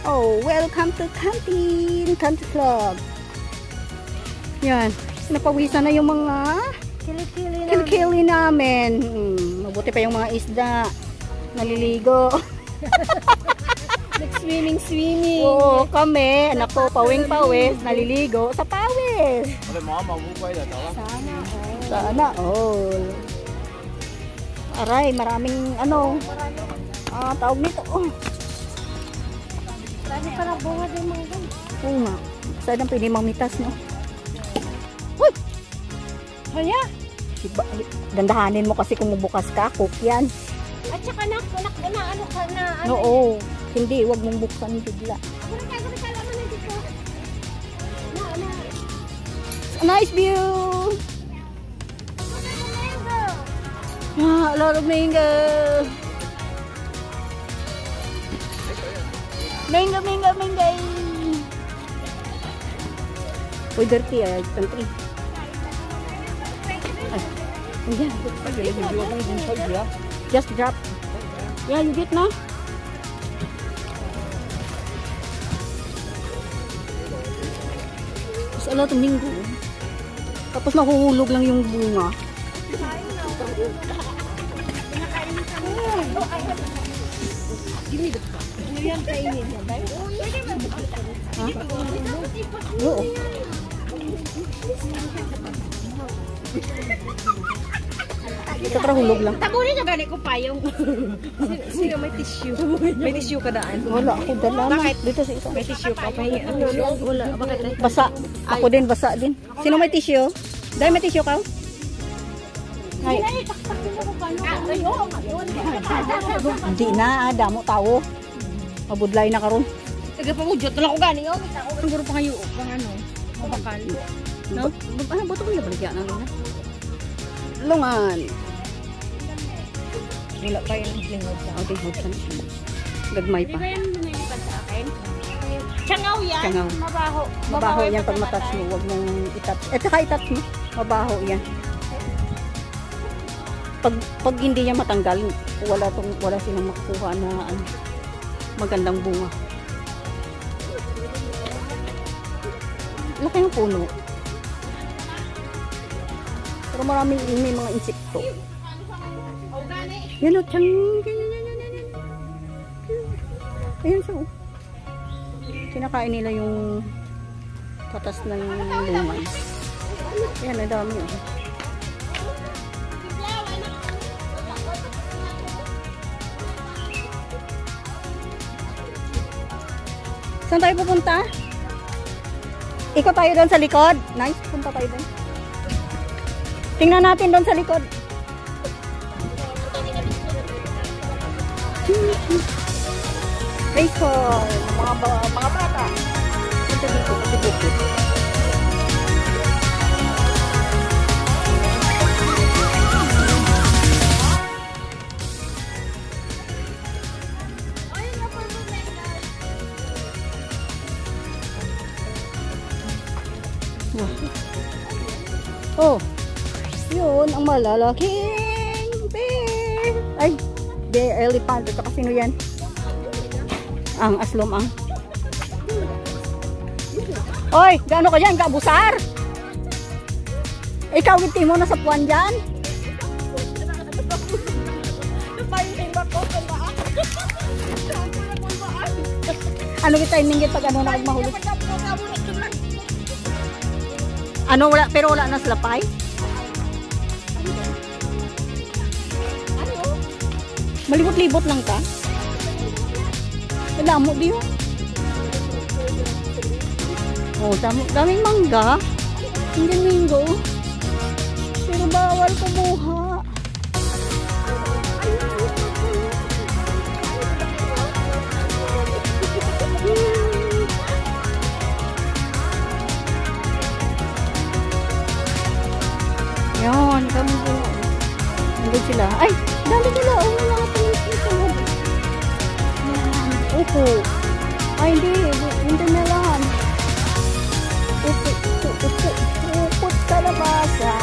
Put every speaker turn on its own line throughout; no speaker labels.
Oh, welcome to Country Club. Yan. Napawisan na yung mga kilikili namin. Mabuti pa yung mga isda. Naliligo.
Swimming.
Oo, kami. Anak ko, pawing-pawis. Naliligo sa pawis. Sana all. Aray, maraming tawag nito. Oh.
Dami pa na bunga din mga gan.
Oo nga. Sana pwede mamitas, no? Uy!
Haya!
Dandahanin mo kasi kung mabukas ka, cook yan.
At saka ano ka na.
Oo. Hindi, wag mong buksan bigla. Nice view! Ah, a lot of mango! Mango! Uy, dirty country. Yeah. Just drop. Yeah, you get na? It's a lot of mango. Tapos nahuhulog lang yung bunga. Oo. Katrahulog lang.
Tabunin niya gani ko payong. Sino may tissue? May tissue ka daan?
Wala ako dala.
Bakit?
Dito sa isa.
May tissue ka? Wala. Bakit?
Basa. Ako din, basa din. Sino may tissue? Dahil may tissue ka? Ay. Hindi na, damo tao. Mabudlay na karon.
Tagapangudjot na lang ko gani. Siguro pa kayo. Pang mabakal. No?
Bato ko yung baligyan na rin. Lungan.
Wala pa yung lingod sa
akin. Gagmay pa.
Hindi ba yan lumilipad sa akin? Tiyangaw yan.
Tiyangaw. Mabaho yan pag matouch mo. Huwag mong itouch. Saka itouch mo. Mabaho yan. Pag hindi niya matanggal, wala silang makukuha na magandang bunga. Laki yung puno. Pero may mga insekto. Yan o, ayun siya o. Kinakain nila yung katas ng lungan. Ayan, ang dami o. Saan tayo pupunta? Ikot tayo doon sa likod. Nice, punta tayo doon. Tingnan natin doon sa likod. Baseball, mga bata. Punta dito, dito. Oh, yun ang malalaking bear. Ay, bear, elephant. Ito kasi sino yan? Ang aslom ang. Oy, gaano ka dyan? Kabusar? Ikaw ngiti mo na sa puwan dyan? Ano kita iningit pag ano na mahulog? Ano wala, pero wala na sila pay? Ano? Malibot-libot lang ka? Damo diyo. Oh, daming mangga. Hindi mango. Pero bawal kumuha. Yan, kami po. Nandun sila. Ay, dami nila. Oh, may mga tamis nito. Upo. Ay, hindi na lang. Upo sa labasa.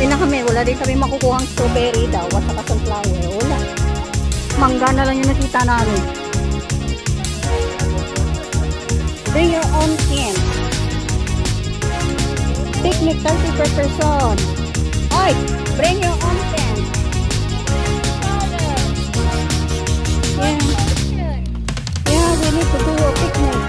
Hindi na kami, wala din kami makukuhang strawberry daw at saka sunflower. Wala. Mangga na lang yung nakita namin. Bring your own tent. Picnic 30 per person. Oy, bring your own tent. Yeah, we need to do a picnic.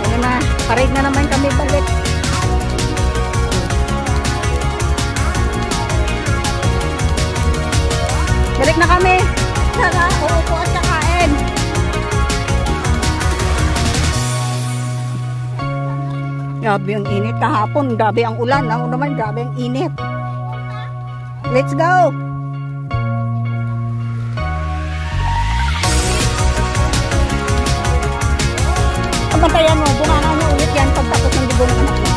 Ayun na, parade na naman kami balik. Balik na kami. Tara, uupo at kakain. Grabe ang init kahapon. Grabe ang ulan. Ako naman, grabe ang init. Let's go! Pabantayan mo. Bungahan mo ulit yan pagtapos ng libo ng anak mo.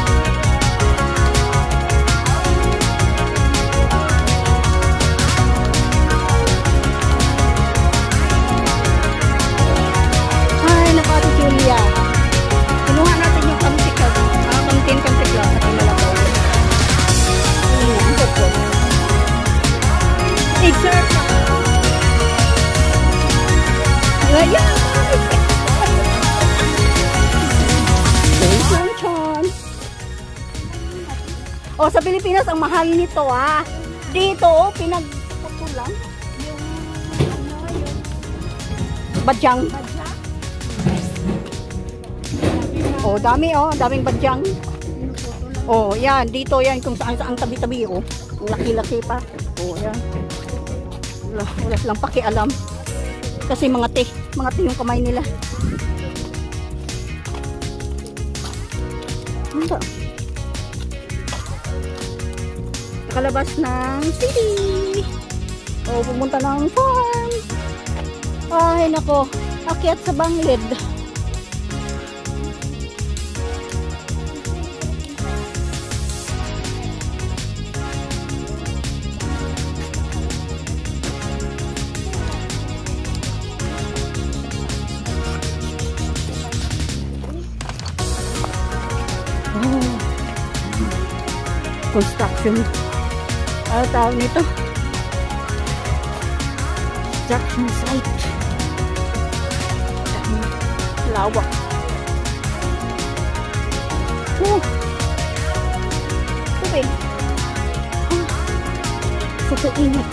Ay, naku, Julia. Kinuha natin yung kamsikag. Kamtin lang at malakaw. Hindi nga, ang po. Exert na. Ayan! O, sa Pilipinas, ang mahal nito, ah. Dito, pinagputulan. Yung, badyang. O, dami, oh. Daming badyang. O, yan. Dito, yan. Kung saan tabi-tabi, oh. Laki-laki pa. O, yan. Wala silang pakialam. Kasi mga te yung kamay nila. Ano ba? Nakalabas ng city. O, pumunta ng farm. Ay, nako. Akyat sa banglid. Oh. Construction. Ano tawag nito? Construction site. Lawak. Tubig. Super init.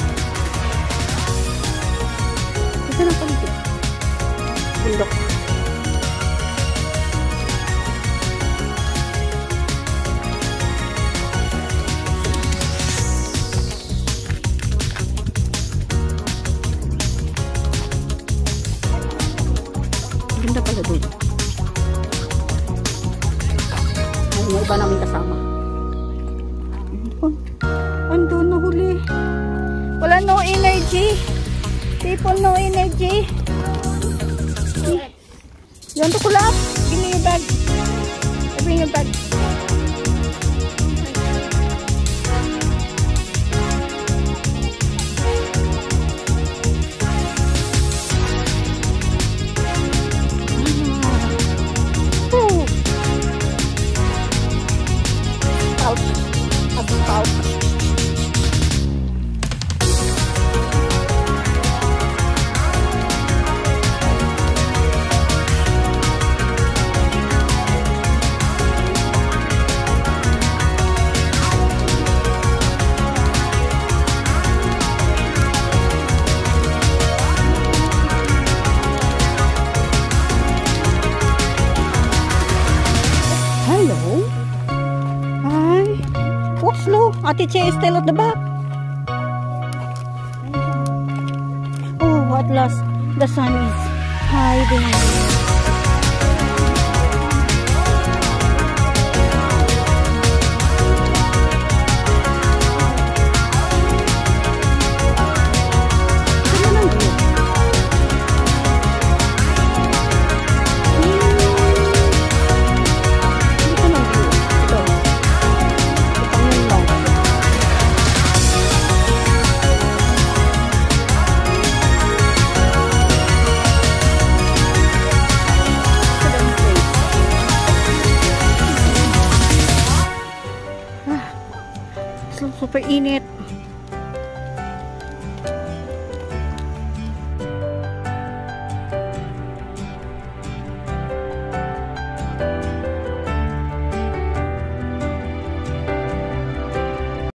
Ito na paligid. Bundok. Ganda pala doon. May iba namin kasama. Andun na huli. Wala, no energy. People, no energy. You want to pull up? Give me your bag. I bring your bag. Ate Che is still at the back. Oh, at last, the sun is hiding. init.